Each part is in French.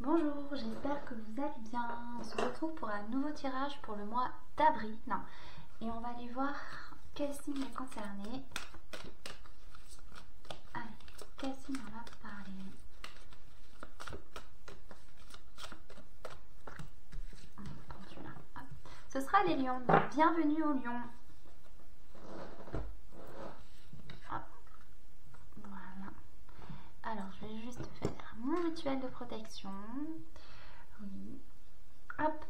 Bonjour, j'espère que vous allez bien. On se retrouve pour un nouveau tirage pour le mois d'avril. Et on va aller voir quel signe est concerné. Allez, quel signe on va parler? Ce sera les lions. Donc, bienvenue aux lions. Voilà. Alors, je vais juste faire mon rituel de protection. Oui. Hop.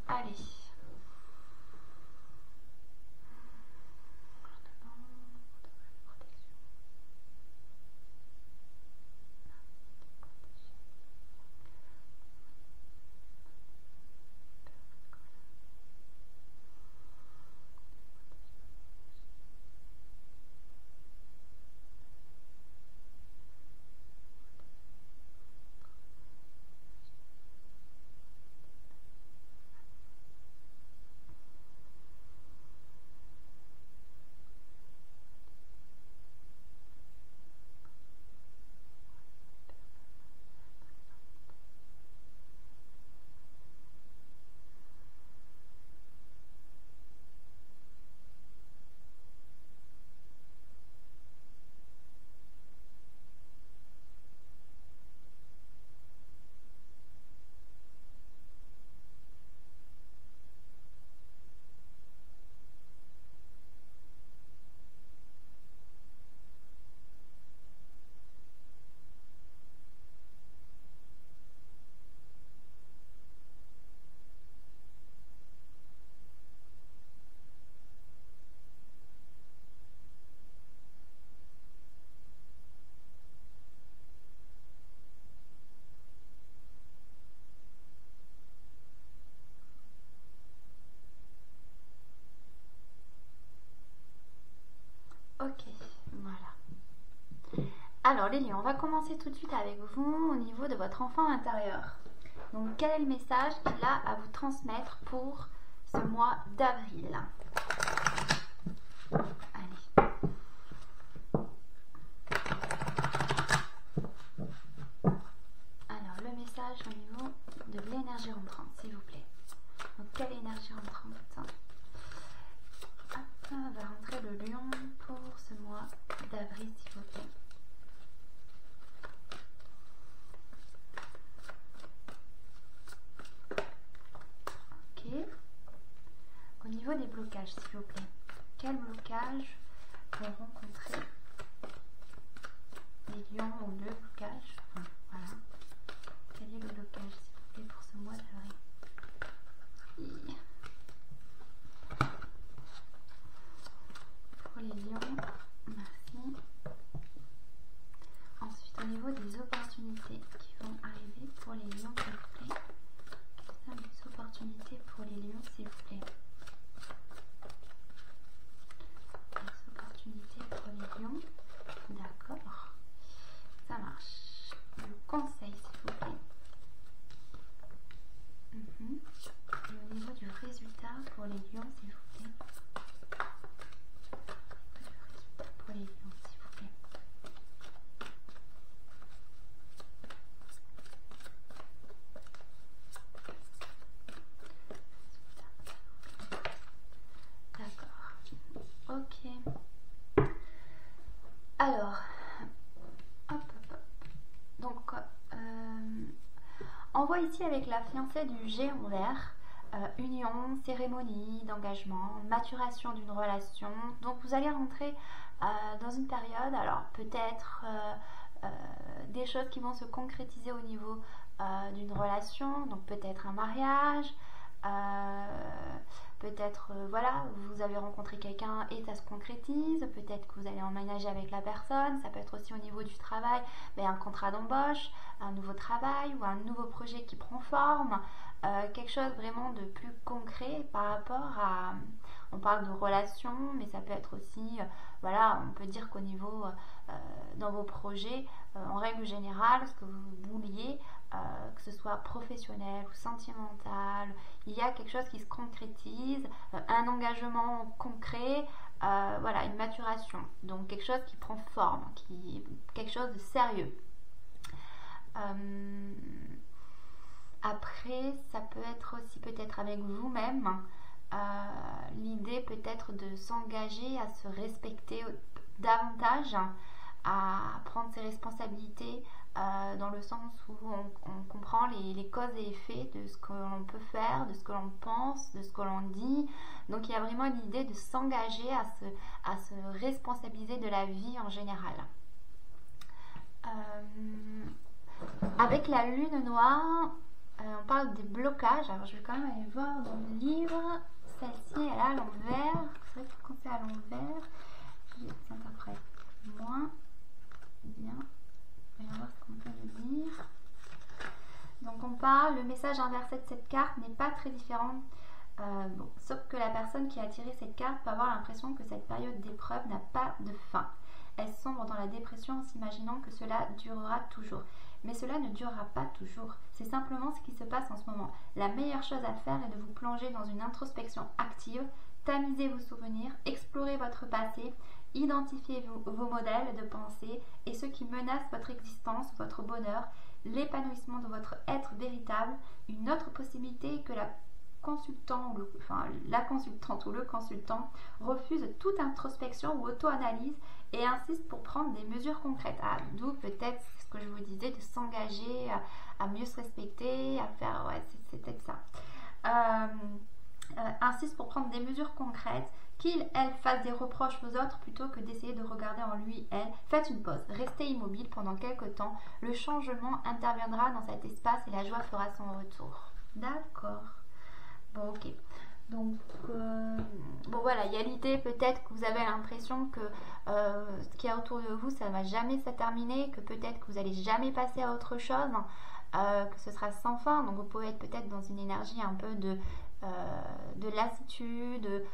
Allez. Ok, voilà. Alors les lions, on va commencer tout de suite avec vous au niveau de votre enfant intérieur. Donc quel est le message qu'il a à vous transmettre pour ce mois d'avril? Allez. Alors le message au niveau de l'énergie rentrante, s'il vous plaît. Donc quelle énergie rentrante? Hop, va rentrer le lion pour ce mois d'avril, s'il vous plaît. Ok. Au niveau des blocages, s'il vous plaît. Quel blocage vont rencontrer les lions ou le blocage? Enfin, voilà. Quel est le blocage, s'il vous plaît, pour ce mois d'avril? Pour les lions, merci. Ensuite, au niveau des opportunités qui vont arriver pour les lions, s'il vous plaît. Quelles sont les opportunités pour les lions, s'il vous plaît? Les opportunités pour les lions. D'accord. Ça marche. Le conseil, s'il vous plaît. Et au niveau du résultat pour les lions, s'il vous plaît. Pour les lions, s'il vous plaît. D'accord. Ok. Alors, hop. Donc, on voit ici avec la fiancée du G en vert, union, cérémonie d'engagement, maturation d'une relation. Donc vous allez rentrer dans une période, alors peut-être des choses qui vont se concrétiser au niveau d'une relation, donc peut-être un mariage, peut-être voilà, vous avez rencontré quelqu'un et ça se concrétise, peut-être que vous allez emménager avec la personne, ça peut être aussi au niveau du travail, mais un contrat d'embauche, un nouveau travail ou un nouveau projet qui prend forme, quelque chose vraiment de plus concret par rapport à, on parle de relations, mais ça peut être aussi, voilà, on peut dire qu'au niveau, dans vos projets, en règle générale, ce que vous vouliez, que ce soit professionnel ou sentimental, il y a quelque chose qui se concrétise, un engagement concret, voilà, une maturation, donc quelque chose qui prend forme, quelque chose de sérieux. Après, ça peut être aussi peut-être avec vous-même, l'idée peut-être de s'engager à se respecter davantage, à prendre ses responsabilités, dans le sens où on comprend les causes et effets de ce que l'on peut faire, de ce que l'on pense, de ce que l'on dit. Donc il y a vraiment l'idée de s'engager à se responsabiliser de la vie en général. Avec la lune noire, on parle des blocages. Alors je vais quand même aller voir dans le livre. Celle-ci elle est à l'envers. C'est vrai que quand c'est à l'envers, je l'interprète moins bien. Voyons voir ce qu'on peut me dire. Donc on parle, le message inversé de cette carte n'est pas très différent. Sauf que la personne qui a tiré cette carte peut avoir l'impression que cette période d'épreuve n'a pas de fin. Elle sombre dans la dépression en s'imaginant que cela durera toujours. Mais cela ne durera pas toujours. C'est simplement ce qui se passe en ce moment. La meilleure chose à faire est de vous plonger dans une introspection active, tamiser vos souvenirs, explorer votre passé, identifier vos modèles de pensée et ceux qui menacent votre existence, votre bonheur, l'épanouissement de votre être véritable. Une autre possibilité est que la consultante ou le consultant refuse toute introspection ou auto-analyse et insiste pour prendre des mesures concrètes. D'où peut-être ce que je vous disais, de s'engager à mieux se respecter, à faire, ouais, c'est peut-être ça. Insiste pour prendre des mesures concrètes, qu'il, elle, fasse des reproches aux autres plutôt que d'essayer de regarder en lui, elle. Faites une pause, restez immobile pendant quelques temps, le changement interviendra dans cet espace et la joie fera son retour. D'accord. Bon, ok. Donc, bon voilà, il y a l'idée peut-être que vous avez l'impression que ce qu'il y a autour de vous, ça ne va jamais se terminer, que peut-être que vous n'allez jamais passer à autre chose, que ce sera sans fin. Donc vous pouvez être peut-être dans une énergie un peu de lassitude,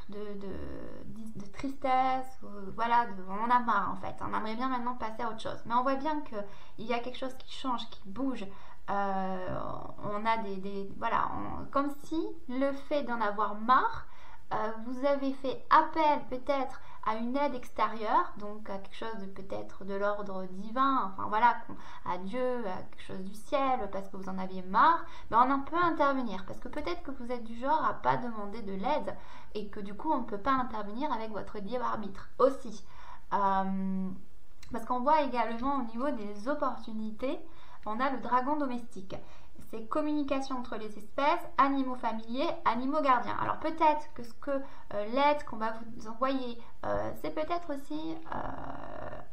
de tristesse, voilà, on a marre en fait, on aimerait bien maintenant passer à autre chose. Mais on voit bien qu'il y a quelque chose qui change, qui bouge. On a voilà, comme si le fait d'en avoir marre, vous avez fait appel peut-être à une aide extérieure, donc à quelque chose de peut-être de l'ordre divin, enfin voilà, à Dieu, à quelque chose du ciel, parce que vous en aviez marre, mais on en peut intervenir, parce que peut-être que vous êtes du genre à pas demander de l'aide, et que du coup on ne peut pas intervenir avec votre libre arbitre aussi. Parce qu'on voit également au niveau des opportunités, on a le dragon domestique. C'est communication entre les espèces, animaux familiers, animaux gardiens. Alors peut-être que ce que l'aide qu'on va vous envoyer, c'est peut-être aussi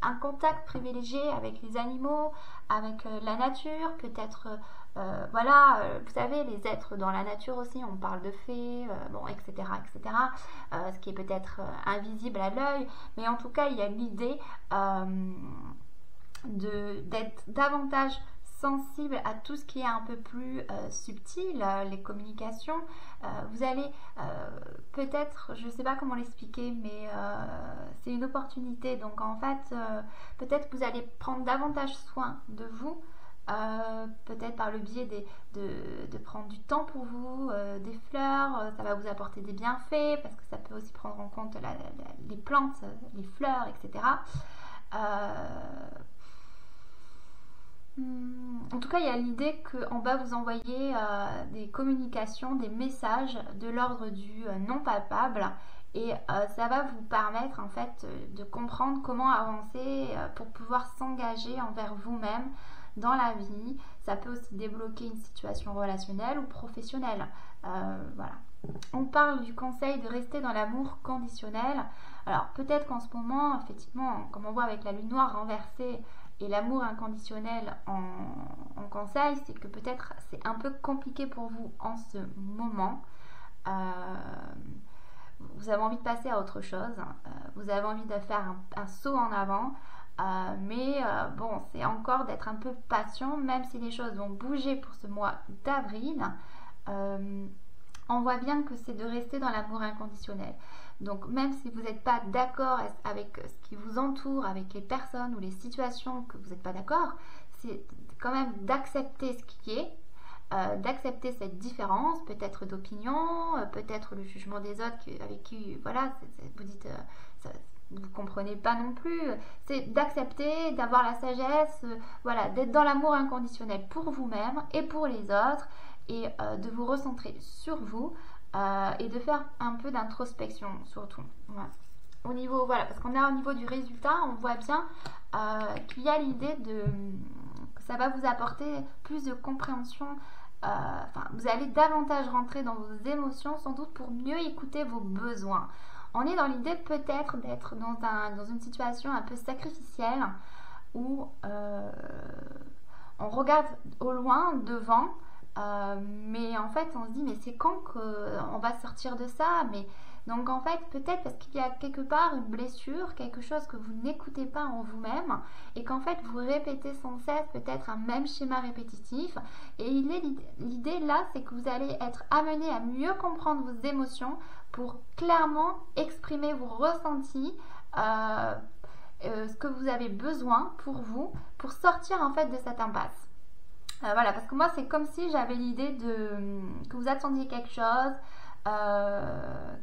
un contact privilégié avec les animaux, avec la nature, peut-être, voilà, vous savez, les êtres dans la nature aussi, on parle de fées, bon, etc., etc., ce qui est peut-être invisible à l'œil, mais en tout cas, il y a l'idée d'être davantage sensible à tout ce qui est un peu plus subtil, les communications. Vous allez peut-être, je ne sais pas comment l'expliquer, mais c'est une opportunité. Donc en fait, peut-être que vous allez prendre davantage soin de vous, peut-être par le biais de prendre du temps pour vous, des fleurs, ça va vous apporter des bienfaits, parce que ça peut aussi prendre en compte les plantes, les fleurs, etc. En tout cas, il y a l'idée qu'on va vous envoyer des communications, des messages de l'ordre du non palpable, et ça va vous permettre en fait de comprendre comment avancer pour pouvoir s'engager envers vous-même dans la vie. Ça peut aussi débloquer une situation relationnelle ou professionnelle. Voilà. On parle du conseil de rester dans l'amour conditionnel. Alors peut-être qu'en ce moment, effectivement, comme on voit avec la lune noire renversée, et l'amour inconditionnel en conseil, c'est que peut-être c'est un peu compliqué pour vous en ce moment. Vous avez envie de passer à autre chose. Vous avez envie de faire un saut en avant. Mais bon, c'est encore d'être un peu patient, même si les choses vont bouger pour ce mois d'avril. On voit bien que c'est de rester dans l'amour inconditionnel. Donc même si vous n'êtes pas d'accord avec ce qui vous entoure, avec les personnes ou les situations que vous n'êtes pas d'accord, c'est quand même d'accepter ce qui est, d'accepter cette différence, peut-être d'opinion, peut-être le jugement des autres avec qui, voilà, vous dites, vous comprenez pas non plus. C'est d'accepter, d'avoir la sagesse, voilà, d'être dans l'amour inconditionnel pour vous-même et pour les autres, et de vous recentrer sur vous, et de faire un peu d'introspection surtout. Voilà. Au niveau, voilà, parce qu'on est au niveau du résultat, on voit bien qu'il y a l'idée que ça va vous apporter plus de compréhension. Vous allez davantage rentrer dans vos émotions, sans doute pour mieux écouter vos besoins. On est dans l'idée peut-être d'être dans une situation un peu sacrificielle où on regarde au loin, devant, mais en fait on se dit mais c'est quand qu'on va sortir de ça, mais donc en fait peut-être parce qu'il y a quelque part une blessure, quelque chose que vous n'écoutez pas en vous-même, et qu'en fait vous répétez sans cesse peut-être un même schéma répétitif, et l'idée là c'est que vous allez être amené à mieux comprendre vos émotions pour clairement exprimer vos ressentis, ce que vous avez besoin pour vous, pour sortir en fait de cette impasse. Voilà, parce que moi c'est comme si j'avais l'idée que vous attendiez quelque chose,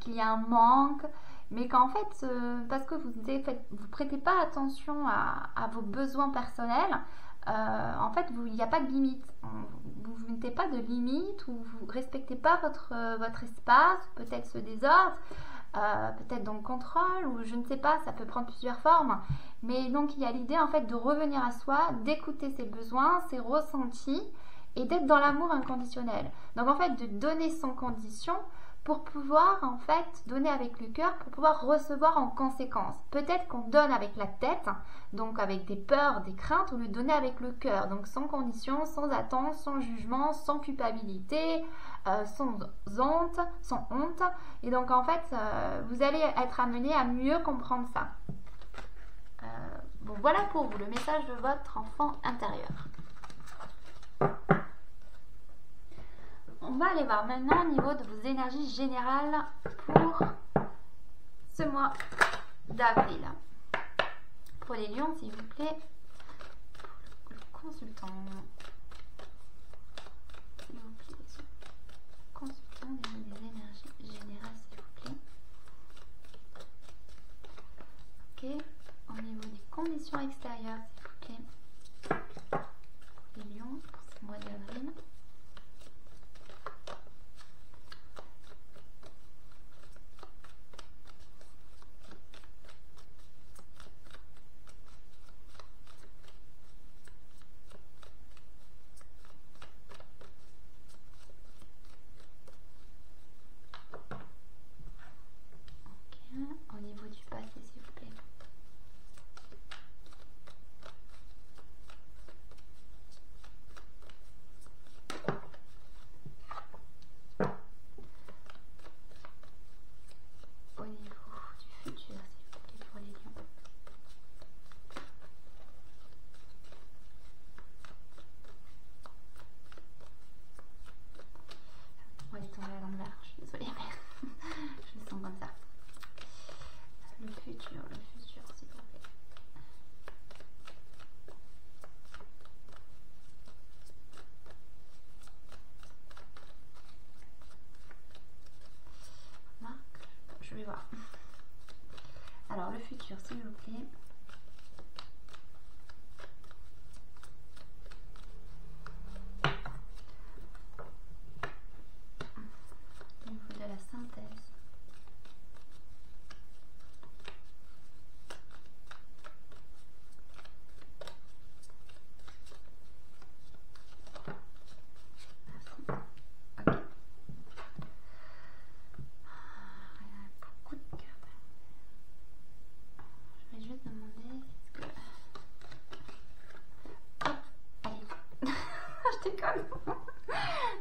qu'il y a un manque, mais qu'en fait parce que vous prêtez pas attention à vos besoins personnels, en fait il n'y a pas de limite, vous ne mettez pas de limite, ou vous respectez pas votre espace, peut-être ceux des autres, peut-être dans le contrôle, ou je ne sais pas, ça peut prendre plusieurs formes. Mais donc il y a l'idée en fait de revenir à soi, d'écouter ses besoins, ses ressentis, et d'être dans l'amour inconditionnel. Donc en fait de donner sans condition pour pouvoir en fait donner avec le cœur, pour pouvoir recevoir en conséquence. Peut-être qu'on donne avec la tête, donc avec des peurs, des craintes, ou le donner avec le cœur, donc sans condition, sans attente, sans jugement, sans culpabilité, sans honte. Et donc en fait vous allez être amené à mieux comprendre ça. Bon, voilà pour vous le message de votre enfant intérieur. On va aller voir maintenant au niveau de vos énergies générales pour ce mois d'avril. Pour les lions, s'il vous plaît, pour le consultant. S'il vous plaît, consultant au niveau des énergies générales, s'il vous plaît. Ok. Au niveau des conditions extérieures, s'il vous plaît. Pour les lions, pour ce mois d'avril. Au niveau du passé, s'il vous plaît. Au niveau du futur, s'il vous plaît, pour les lions. On va tomber à l'envers, je suis désolée, mais je le sens comme ça. Le futur, s'il vous plaît. Marc, je vais voir. Alors, le futur, s'il vous plaît. Au niveau de la synthèse.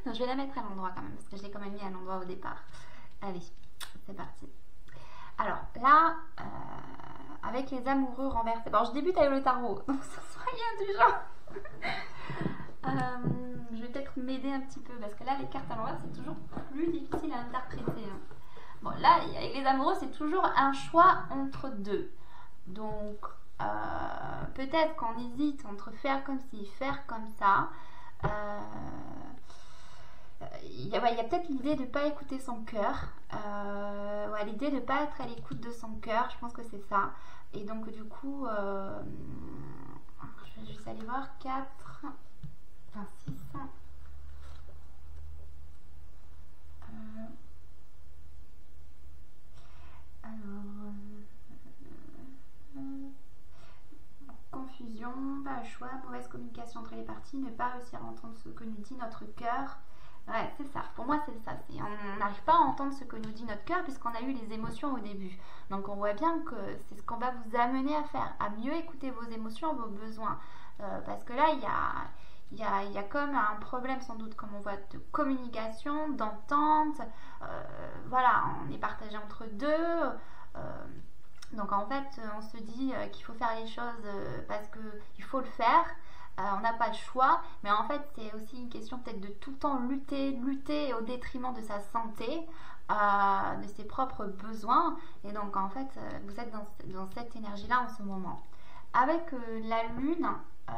Non, je vais la mettre à l'endroit quand même, parce que je l'ai quand même mis à l'endroit au départ. Allez, c'est parti. Alors là, avec les amoureux renversés. Alors je débute avec le tarot, donc ça sera rien du genre. Je vais peut-être m'aider un petit peu, parce que là, les cartes à l'envers, c'est toujours plus difficile à interpréter. Hein. Bon, là, avec les amoureux, c'est toujours un choix entre deux. Donc, peut-être qu'on hésite entre faire comme ci, faire comme ça. il y a peut-être l'idée de ne pas écouter son cœur, l'idée de ne pas être à l'écoute de son cœur, je pense que c'est ça. Et donc du coup, je vais juste aller voir 6. Confusion, pas le choix, mauvaise communication entre les parties, ne pas réussir à entendre ce que nous dit notre cœur. Ouais, c'est ça. Pour moi, c'est ça. On n'arrive pas à entendre ce que nous dit notre cœur puisqu'on a eu les émotions au début. Donc, on voit bien que c'est ce qu'on va vous amener à faire, à mieux écouter vos émotions, vos besoins. Parce que là, il y a comme un problème sans doute, comme on voit, de communication, d'entente. Voilà, on est partagé entre deux. Donc en fait, on se dit qu'il faut faire les choses parce qu'il faut le faire. On n'a pas le choix, mais en fait c'est aussi une question peut-être de tout le temps lutter au détriment de sa santé, de ses propres besoins. Et donc en fait, vous êtes dans cette énergie-là en ce moment. Avec la lune, je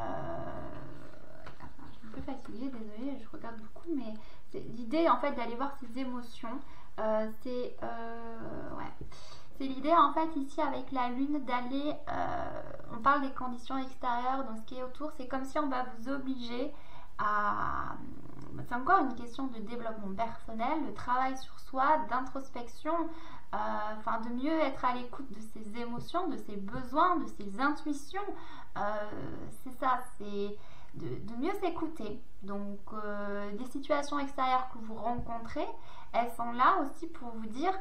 suis un peu fatiguée, désolée, je regarde beaucoup, mais c'est l'idée en fait d'aller voir ses émotions. C'est l'idée en fait ici avec la lune d'aller, on parle des conditions extérieures, donc ce qui est autour, c'est comme si on va vous obliger à, c'est encore une question de développement personnel, de travail sur soi, d'introspection, de mieux être à l'écoute de ses émotions, de ses besoins, de ses intuitions, c'est ça, c'est de mieux s'écouter. Donc des situations extérieures que vous rencontrez, elles sont là aussi pour vous dire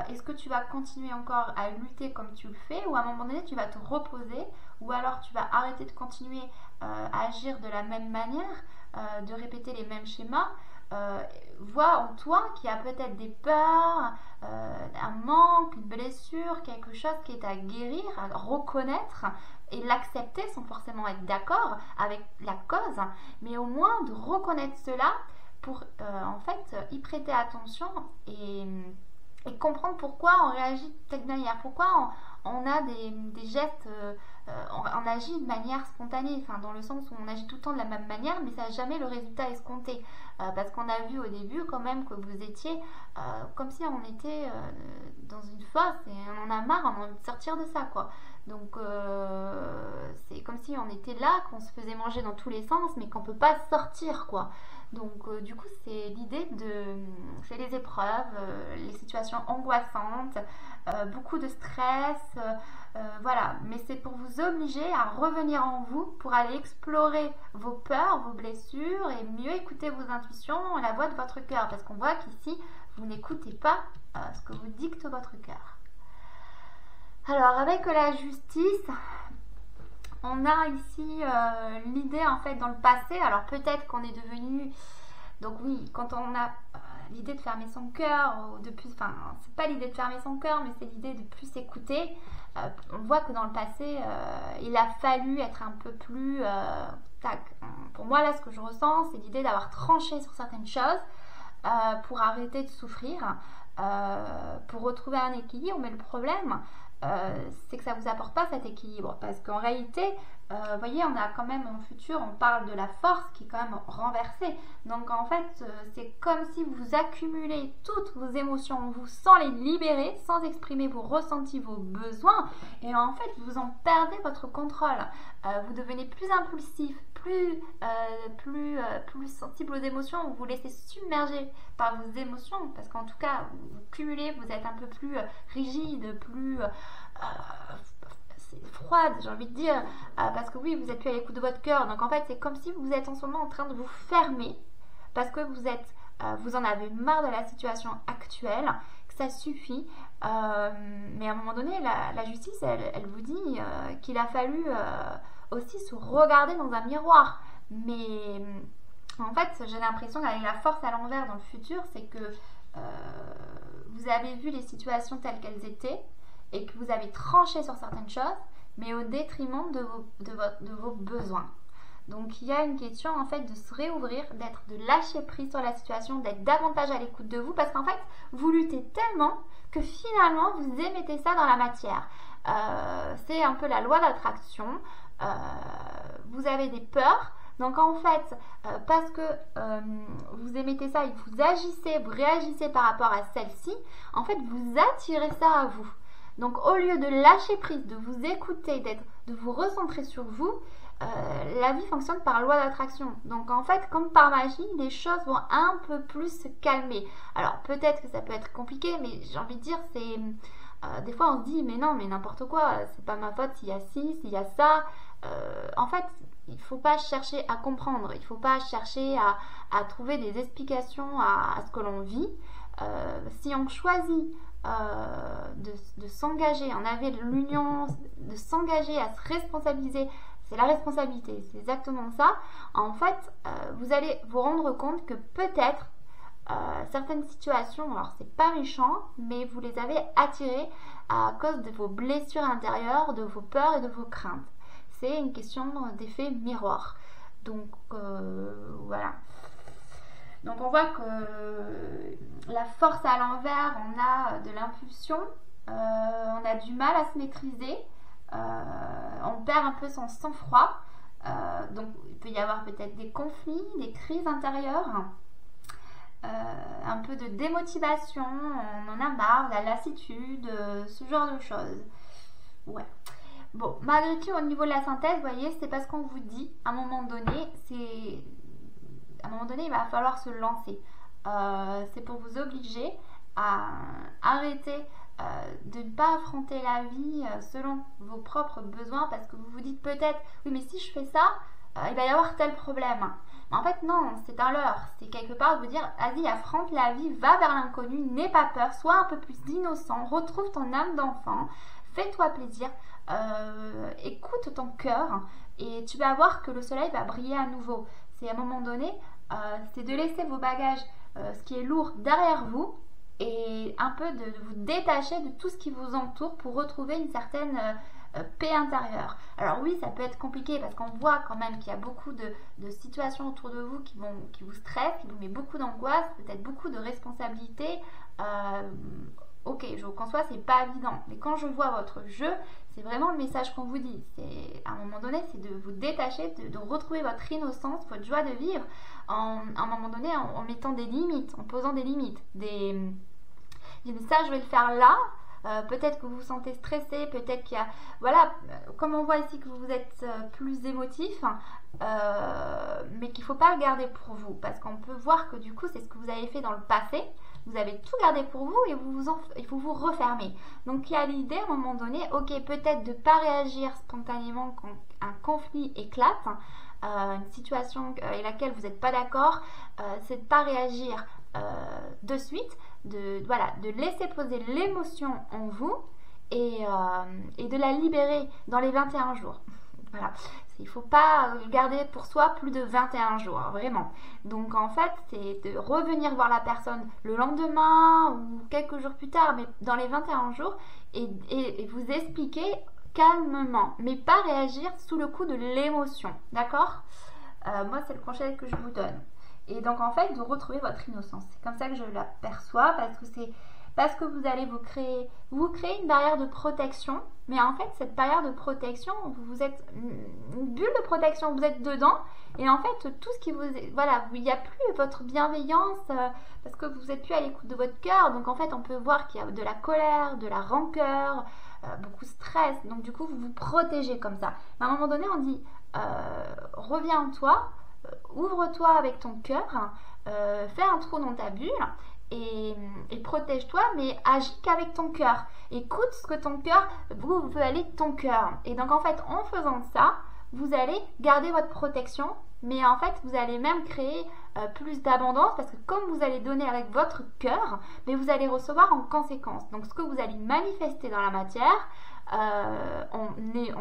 est-ce que tu vas continuer encore à lutter comme tu le fais, ou à un moment donné tu vas te reposer, ou alors tu vas arrêter de continuer à agir de la même manière, de répéter les mêmes schémas. Vois en toi qu'il y a peut-être des peurs, un manque, une blessure, quelque chose qui est à guérir, à reconnaître et l'accepter sans forcément être d'accord avec la cause, mais au moins de reconnaître cela pour en fait y prêter attention et comprendre pourquoi on réagit de telle manière, pourquoi on a des gestes, on agit de manière spontanée, dans le sens où on agit tout le temps de la même manière, mais ça n'a jamais le résultat escompté, parce qu'on a vu au début quand même que vous étiez comme si on était dans une fosse et on en a marre, on a envie de sortir de ça, quoi. Donc c'est comme si on était là, qu'on se faisait manger dans tous les sens, mais qu'on ne peut pas sortir, quoi. Donc du coup c'est l'idée c'est les épreuves, les situations angoissantes, beaucoup de stress, voilà, mais c'est pour vous obliger à revenir en vous, pour aller explorer vos peurs, vos blessures et mieux écouter vos intuitions et la voix de votre cœur, parce qu'on voit qu'ici vous n'écoutez pas ce que vous dicte votre cœur. Alors avec la justice, on a ici l'idée en fait dans le passé, alors peut-être qu'on est devenu, donc oui, quand on a l'idée de fermer son cœur, c'est pas l'idée de fermer son cœur, mais c'est l'idée de plus s'écouter. On voit que dans le passé, il a fallu être un peu plus, pour moi là ce que je ressens, c'est l'idée d'avoir tranché sur certaines choses pour arrêter de souffrir, pour retrouver un équilibre, mais le problème, c'est que ça ne vous apporte pas cet équilibre, parce qu'en réalité, vous voyez, on a quand même en futur, on parle de la force qui est quand même renversée. Donc en fait, c'est comme si vous accumulez toutes vos émotions en vous sans les libérer, sans exprimer vos ressentis, vos besoins, et en fait, vous en perdez votre contrôle. Vous devenez plus impulsif, plus sensible aux émotions, vous vous laissez submerger par vos émotions, parce qu'en tout cas, vous cumulez, vous êtes un peu plus rigide, plus froide, j'ai envie de dire, parce que oui, vous êtes plus à l'écoute de votre cœur. Donc en fait, c'est comme si vous êtes en ce moment en train de vous fermer, parce que vous en avez marre de la situation actuelle, que ça suffit. Mais à un moment donné, la justice, elle vous dit qu'il a fallu aussi se regarder dans un miroir. Mais en fait, j'ai l'impression qu'avec la force à l'envers dans le futur, c'est que vous avez vu les situations telles qu'elles étaient et que vous avez tranché sur certaines choses, mais au détriment de vos besoins. Donc il y a une question en fait de se réouvrir, de lâcher prise sur la situation, d'être davantage à l'écoute de vous, parce qu'en fait vous luttez tellement que finalement vous émettez ça dans la matière. C'est un peu la loi d'attraction. Vous avez des peurs, Donc en fait, parce que vous émettez ça et que vous agissez, vous réagissez par rapport à celle-ci, en fait, vous attirez ça à vous. Donc au lieu de lâcher prise, de vous écouter, de vous recentrer sur vous, la vie fonctionne par loi d'attraction. Donc en fait, comme par magie, les choses vont un peu plus se calmer. Alors peut-être que ça peut être compliqué, mais j'ai envie de dire, c'est... des fois on se dit, mais non, mais n'importe quoi, c'est pas ma faute s'il y a ci, s'il y a ça. En fait, il ne faut pas chercher à comprendre, il ne faut pas chercher à trouver des explications à ce que l'on vit. Si on choisit de s'engager, on avait l'union, de s'engager à se responsabiliser, c'est la responsabilité, c'est exactement ça. En fait, vous allez vous rendre compte que peut-être certaines situations, alors c'est pas méchant, mais vous les avez attirées à cause de vos blessures intérieures, de vos peurs et de vos craintes. C'est une question d'effet miroir. Donc voilà. Donc on voit que la force à l'envers, on a de l'impulsion, on a du mal à se maîtriser, on perd un peu son sang-froid, donc il peut y avoir peut-être des conflits, des crises intérieures, un peu de démotivation, on en a marre, la lassitude, ce genre de choses. Ouais. Bon, malgré tout, au niveau de la synthèse, vous voyez, c'est parce qu'on vous dit, à un moment donné, il va falloir se lancer. C'est pour vous obliger à arrêter de ne pas affronter la vie selon vos propres besoins, parce que vous vous dites peut-être, oui, mais si je fais ça, il va y avoir tel problème. Mais en fait, non, c'est un leurre. C'est quelque part de vous dire, vas-y, affronte la vie, va vers l'inconnu, n'aie pas peur, sois un peu plus innocent, retrouve ton âme d'enfant, fais-toi plaisir, écoute ton cœur et tu vas voir que le soleil va briller à nouveau. C'est à un moment donné, c'est de laisser vos bagages, ce qui est lourd, derrière vous et un peu de vous détacher de tout ce qui vous entoure pour retrouver une certaine paix intérieure. Alors oui, ça peut être compliqué parce qu'on voit quand même qu'il y a beaucoup de situations autour de vous qui vous stressent, qui vous met beaucoup d'angoisse, peut-être beaucoup de responsabilités. Ok, je vous conçois, c'est pas évident. Mais quand je vois votre jeu, c'est vraiment le message qu'on vous dit. C'est à un moment donné, c'est de vous détacher, de retrouver votre innocence, votre joie de vivre, à un moment donné, en mettant des limites, en posant des limites. Ça, je vais le faire là. Peut-être que vous vous sentez stressé, peut-être qu'il y a... Voilà, comme on voit ici que vous êtes plus émotif, mais qu'il ne faut pas le garder pour vous. Parce qu'on peut voir que du coup, c'est ce que vous avez fait dans le passé. Vous avez tout gardé pour vous et il faut vous refermer. Donc il y a l'idée à un moment donné, ok, peut-être de ne pas réagir spontanément quand un conflit éclate, une situation avec laquelle vous n'êtes pas d'accord, c'est de ne pas réagir de suite, de laisser poser l'émotion en vous et de la libérer dans les 21 jours. Voilà. Il ne faut pas le garder pour soi plus de 21 jours, vraiment. Donc en fait, c'est de revenir voir la personne le lendemain ou quelques jours plus tard, mais dans les 21 jours, et vous expliquer calmement, mais pas réagir sous le coup de l'émotion, d'accord? Moi, c'est le conseil que je vous donne. Et donc en fait, de retrouver votre innocence. C'est comme ça que je l'aperçois, parce que vous allez vous créer une barrière de protection, mais en fait cette barrière de protection, vous êtes une bulle de protection, vous êtes dedans, et en fait tout ce qui vous, voilà, il n'y a plus votre bienveillance, parce que vous n'êtes plus à l'écoute de votre cœur. Donc en fait on peut voir qu'il y a de la colère, de la rancœur, beaucoup de stress, donc du coup vous vous protégez comme ça. Mais à un moment donné on dit, reviens en toi, ouvre-toi avec ton cœur, fais un trou dans ta bulle, et protège-toi, mais agis qu'avec ton cœur. Écoute ce que ton cœur, vous veut aller ton cœur. Et donc en fait, en faisant ça, vous allez garder votre protection, mais en fait, vous allez même créer plus d'abondance, parce que comme vous allez donner avec votre cœur, mais vous allez recevoir en conséquence. Donc ce que vous allez manifester dans la matière, en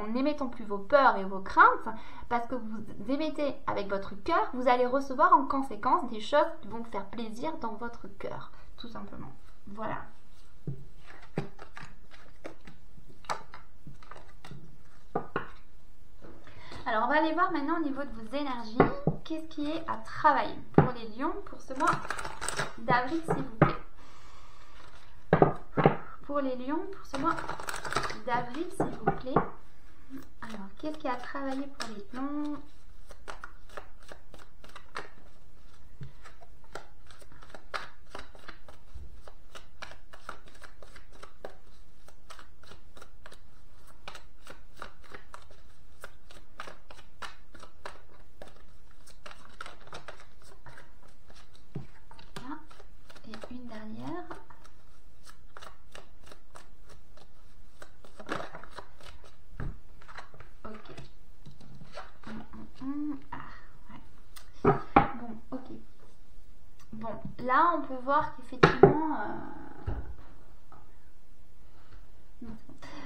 n'émettant plus vos peurs et vos craintes, parce que vous émettez avec votre cœur, vous allez recevoir en conséquence des choses qui vont vous faire plaisir dans votre cœur, tout simplement. Voilà. Alors on va aller voir maintenant au niveau de vos énergies, qu'est-ce qui est à travailler pour les lions pour ce mois d'avril, s'il vous plaît. Pour les lions pour ce mois d'avril, s'il vous plaît. Alors, qu'est-ce qu'il y a à travailler pour les lions? Ouais. Bon, ok. Bon, là on peut voir qu'effectivement,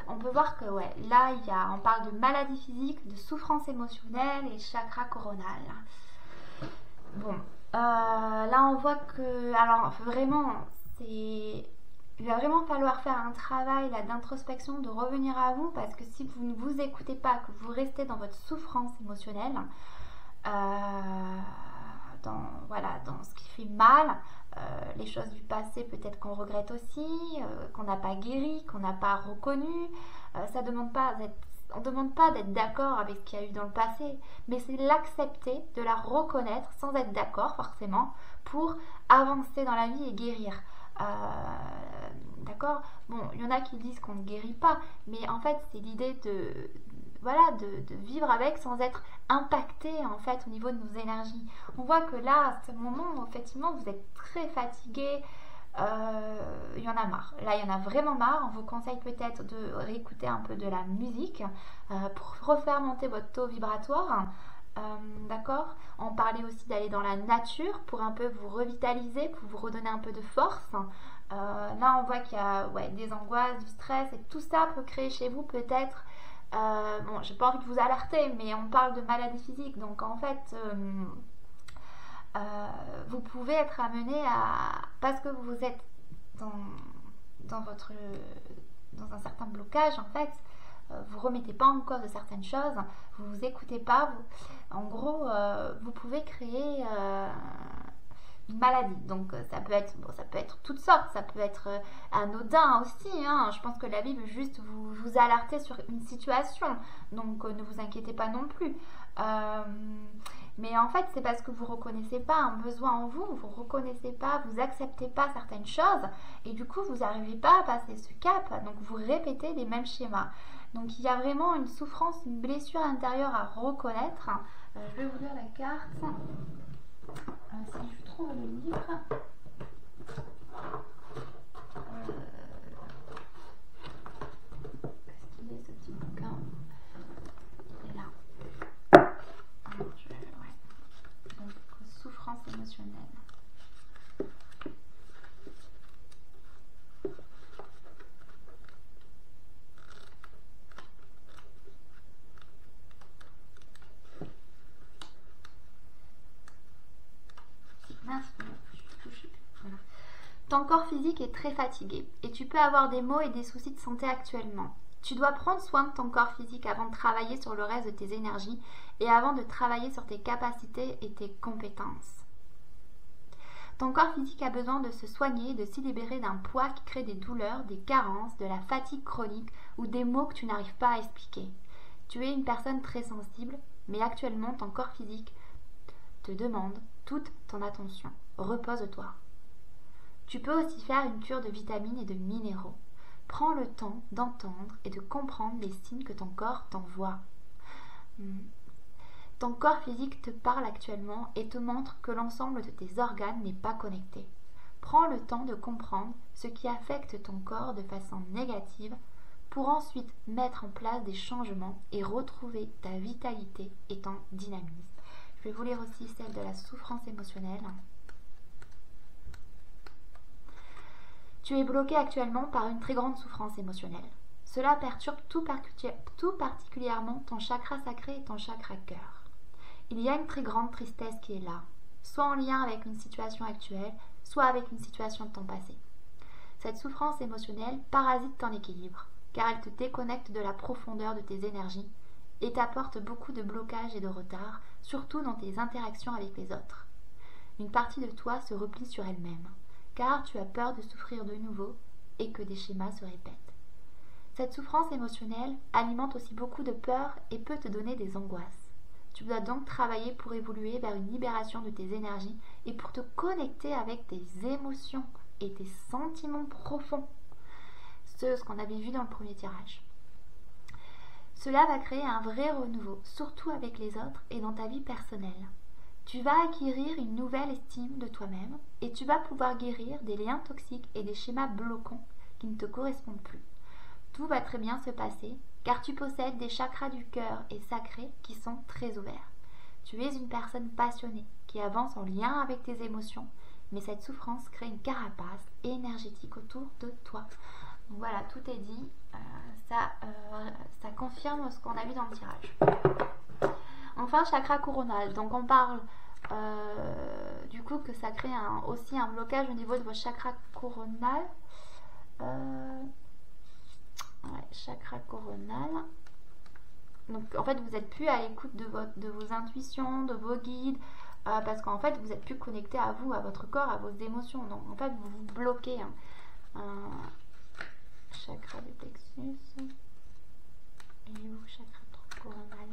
on peut voir que ouais, là on parle de maladie physique, de souffrance émotionnelle et chakra coronal. Bon, là on voit que, alors vraiment, il va vraiment falloir faire un travail là d'introspection, de revenir à vous, parce que si vous ne vous écoutez pas, que vous restez dans votre souffrance émotionnelle, dans ce qui fait mal, les choses du passé peut-être qu'on regrette aussi, qu'on n'a pas guéri, qu'on n'a pas reconnu. On ne demande pas d'être d'accord avec ce qu'il y a eu dans le passé, mais c'est l'accepter, de la reconnaître sans être d'accord forcément, pour avancer dans la vie et guérir. D'accord. Bon, il y en a qui disent qu'on ne guérit pas, mais en fait c'est l'idée de vivre avec sans être impacté en fait au niveau de nos énergies. On voit que là, à ce moment, effectivement, vous êtes très fatigué. Il y en a marre. Là, il y en a vraiment marre. On vous conseille peut-être de réécouter un peu de la musique pour refaire monter votre taux vibratoire. D'accord. On parlait aussi d'aller dans la nature pour un peu vous revitaliser, pour vous redonner un peu de force. Là, on voit qu'il y a des angoisses, du stress, et tout ça peut créer chez vous peut-être. Bon, j'ai pas envie de vous alerter, mais on parle de maladie physique, donc en fait, vous pouvez être amené parce que vous êtes dans un certain blocage, en fait, vous remettez pas en cause de certaines choses, vous vous écoutez pas, en gros, vous pouvez créer une maladie. Donc ça peut être toutes sortes, ça peut être anodin aussi, hein. Je pense que la vie veut juste vous alerter sur une situation, donc ne vous inquiétez pas non plus. Mais en fait c'est parce que vous reconnaissez pas un besoin en vous, vous reconnaissez pas, vous acceptez pas certaines choses, et du coup vous n'arrivez pas à passer ce cap, donc vous répétez les mêmes schémas. Donc il y a vraiment une souffrance, une blessure intérieure à reconnaître. Je vais vous lire la carte. Si je trouve le livre. Est-ce qu'il est ce petit bouquin? Il est là. Donc, souffrance émotionnelle. Voilà. Ton corps physique est très fatigué et tu peux avoir des maux et des soucis de santé actuellement. Tu dois prendre soin de ton corps physique avant de travailler sur le reste de tes énergies et avant de travailler sur tes capacités et tes compétences. Ton corps physique a besoin de se soigner et de s'y libérer d'un poids qui crée des douleurs, des carences, de la fatigue chronique ou des maux que tu n'arrives pas à expliquer. Tu es une personne très sensible, mais actuellement ton corps physique te demande toute ton attention. Repose-toi. Tu peux aussi faire une cure de vitamines et de minéraux. Prends le temps d'entendre et de comprendre les signes que ton corps t'envoie. Ton corps physique te parle actuellement et te montre que l'ensemble de tes organes n'est pas connecté. Prends le temps de comprendre ce qui affecte ton corps de façon négative pour ensuite mettre en place des changements et retrouver ta vitalité et ton dynamisme. Je vais vous lire aussi celle de la souffrance émotionnelle. Tu es bloqué actuellement par une très grande souffrance émotionnelle. Cela perturbe tout particulièrement ton chakra sacré et ton chakra cœur. Il y a une très grande tristesse qui est là, soit en lien avec une situation actuelle, soit avec une situation de ton passé. Cette souffrance émotionnelle parasite ton équilibre, car elle te déconnecte de la profondeur de tes énergies et t'apporte beaucoup de blocages et de retard, surtout dans tes interactions avec les autres. Une partie de toi se replie sur elle-même, car tu as peur de souffrir de nouveau et que des schémas se répètent. Cette souffrance émotionnelle alimente aussi beaucoup de peur et peut te donner des angoisses. Tu dois donc travailler pour évoluer vers une libération de tes énergies et pour te connecter avec tes émotions et tes sentiments profonds. Ce qu'on avait vu dans le premier tirage. Cela va créer un vrai renouveau, surtout avec les autres et dans ta vie personnelle. Tu vas acquérir une nouvelle estime de toi-même et tu vas pouvoir guérir des liens toxiques et des schémas bloquants qui ne te correspondent plus. Tout va très bien se passer car tu possèdes des chakras du cœur et sacrés qui sont très ouverts. Tu es une personne passionnée qui avance en lien avec tes émotions, mais cette souffrance crée une carapace énergétique autour de toi. Donc voilà, tout est dit. Ça confirme ce qu'on a vu dans le tirage. Enfin, chakra coronal. Donc on parle du coup que ça crée aussi un blocage au niveau de vos chakras coronal. Chakra coronal. Donc en fait vous n'êtes plus à l'écoute de vos intuitions, de vos guides, parce qu'en fait vous n'êtes plus connecté à vous, à votre corps, à vos émotions. Donc en fait vous vous bloquez. Chakra du plexus. Et où chakra coronal?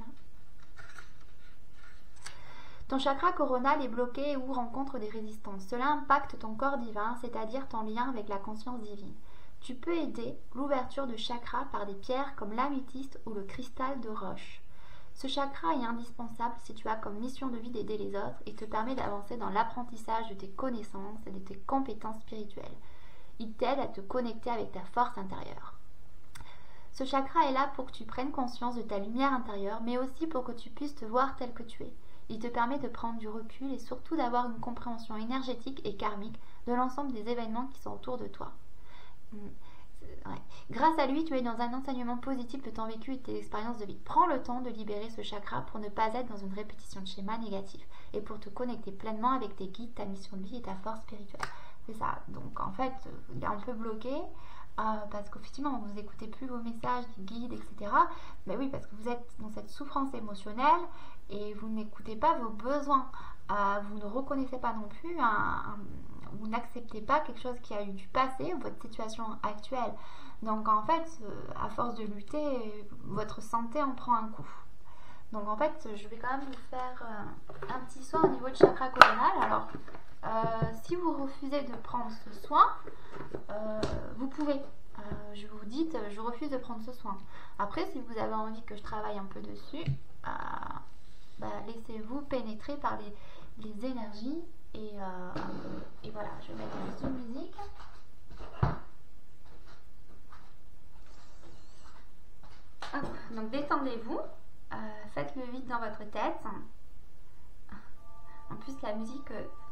Ton chakra coronal est bloqué ou rencontre des résistances. Cela impacte ton corps divin, c'est-à-dire ton lien avec la conscience divine. Tu peux aider l'ouverture de chakras par des pierres comme l'améthyste ou le cristal de roche. Ce chakra est indispensable si tu as comme mission de vie d'aider les autres et te permet d'avancer dans l'apprentissage de tes connaissances et de tes compétences spirituelles. Il t'aide à te connecter avec ta force intérieure. Ce chakra est là pour que tu prennes conscience de ta lumière intérieure, mais aussi pour que tu puisses te voir tel que tu es. Il te permet de prendre du recul et surtout d'avoir une compréhension énergétique et karmique de l'ensemble des événements qui sont autour de toi. Ouais. Grâce à lui, tu es dans un enseignement positif de ton vécu et de tes expériences de vie. Prends le temps de libérer ce chakra pour ne pas être dans une répétition de schémas négatifs et pour te connecter pleinement avec tes guides, ta mission de vie et ta force spirituelle. C'est ça. Donc en fait, il est un peu bloqué parce qu'effectivement, vous n'écoutez plus vos messages des guides, etc. Mais oui, parce que vous êtes dans cette souffrance émotionnelle et vous n'écoutez pas vos besoins. Vous ne reconnaissez pas non plus vous n'acceptez pas quelque chose qui a eu du passé ou votre situation actuelle. Donc en fait, à force de lutter, votre santé en prend un coup. Donc en fait, je vais quand même vous faire un petit soin au niveau du chakra coronal. Alors, si vous refusez de prendre ce soin, vous pouvez. Je vous dis, je refuse de prendre ce soin. Après, si vous avez envie que je travaille un peu dessus, laissez-vous pénétrer par les énergies. Et voilà, je vais mettre juste une musique. Hop, donc détendez-vous, faites le vide dans votre tête. En plus, la musique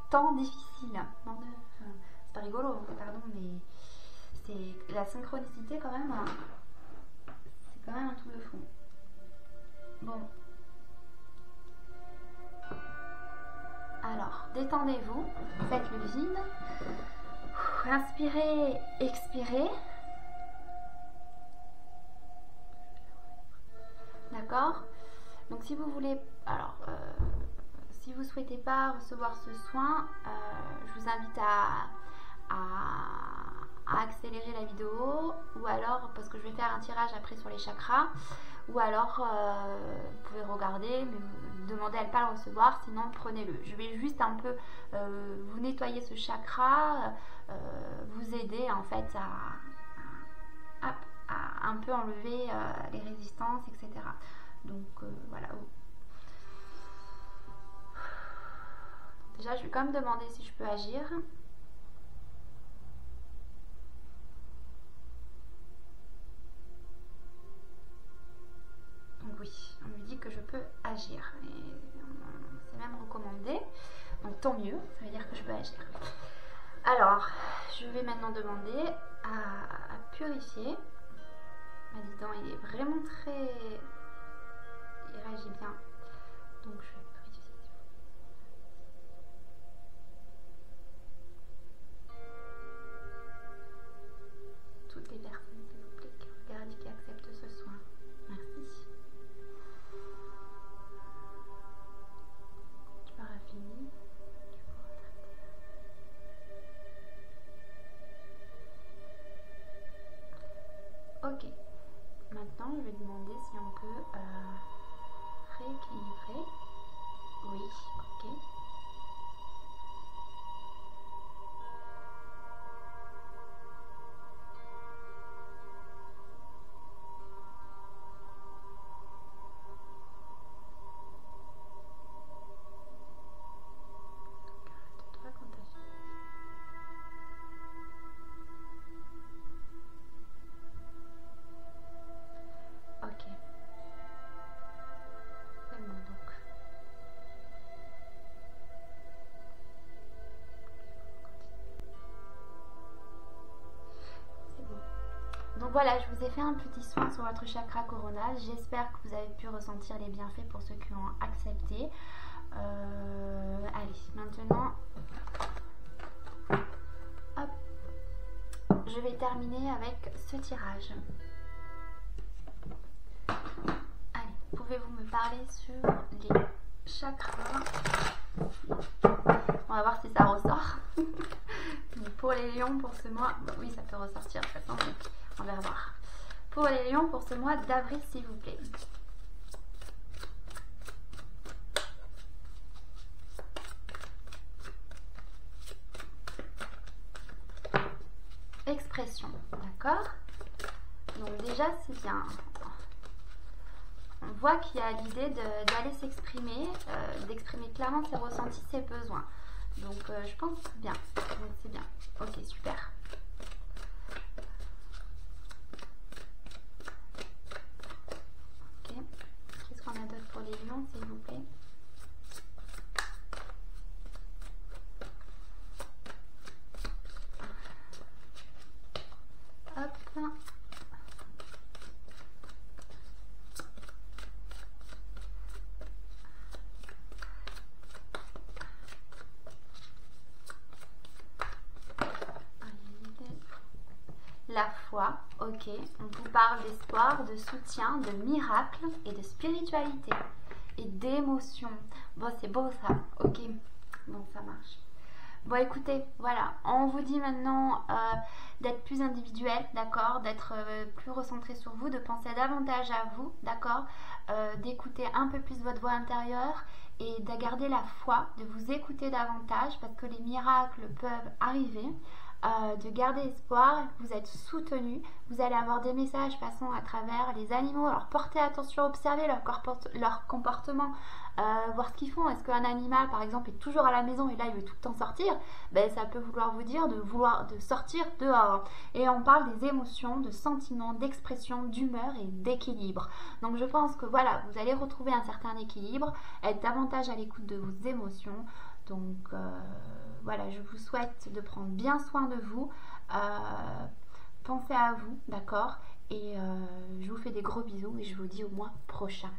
tant difficile. C'est pas rigolo, pardon, mais c'est la synchronicité quand même. C'est quand même un truc de fou. Bon. Alors, détendez-vous, faites le vide, inspirez, expirez. D'accord? Donc si vous voulez, alors, si vous ne souhaitez pas recevoir ce soin, je vous invite à accélérer la vidéo, ou alors, parce que je vais faire un tirage après sur les chakras, ou alors vous pouvez regarder, mais vous demandez à ne pas le recevoir, sinon prenez-le. Je vais juste un peu vous nettoyer ce chakra, vous aider en fait à un peu enlever les résistances, etc. Donc voilà. Déjà, je vais quand même demander si je peux agir. Oui, on lui dit que je peux agir. C'est même recommandé. Donc tant mieux, ça veut dire que je peux agir. Alors, je vais maintenant demander à purifier. Dis-donc, il est vraiment très... Il réagit bien. Donc je vais purifier. Toutes les personnes, s'il vous plaît, qui regardent et qui acceptent ce soin. Merci. Tu auras fini. Ok. Maintenant, je vais demander si on peut voilà, je vous ai fait un petit soin sur votre chakra coronal. J'espère que vous avez pu ressentir les bienfaits pour ceux qui ont accepté. Allez, maintenant, hop, je vais terminer avec ce tirage. Allez, pouvez-vous me parler sur les chakras? On va voir si ça ressort. Pour les lions, pour ce mois, oui, ça peut ressortir de toute façon, donc on va voir. Pour les lions, pour ce mois d'avril, s'il vous plaît. Expression, d'accord? Donc déjà, c'est bien. On voit qu'il y a l'idée d'aller s'exprimer, d'exprimer clairement ses ressentis, ses besoins. Donc je pense que c'est bien. Donc c'est bien. Ok, super. Ok. Qu'est-ce qu'on a d'autre pour les lions, s'il vous plaît? Hop. La foi, ok, on vous parle d'espoir, de soutien, de miracle et de spiritualité et d'émotion. Bon, c'est beau ça, ok, bon, ça marche. Bon, écoutez, voilà, on vous dit maintenant d'être plus individuel, d'accord, d'être plus recentré sur vous, de penser davantage à vous, d'accord, d'écouter un peu plus votre voix intérieure et de garder la foi, de vous écouter davantage parce que les miracles peuvent arriver. De garder espoir, vous êtes soutenu, vous allez avoir des messages passant à travers les animaux, alors portez attention, observez leur comportement, voir ce qu'ils font. Est-ce qu'un animal par exemple est toujours à la maison et là il veut tout le temps sortir? Ben, ça peut vouloir vous dire de sortir dehors. Et on parle des émotions, de sentiments, d'expression, d'humeur et d'équilibre. Donc je pense que voilà, vous allez retrouver un certain équilibre, être davantage à l'écoute de vos émotions. Donc voilà, je vous souhaite de prendre bien soin de vous, pensez à vous, d'accord, et je vous fais des gros bisous et je vous dis au mois prochain.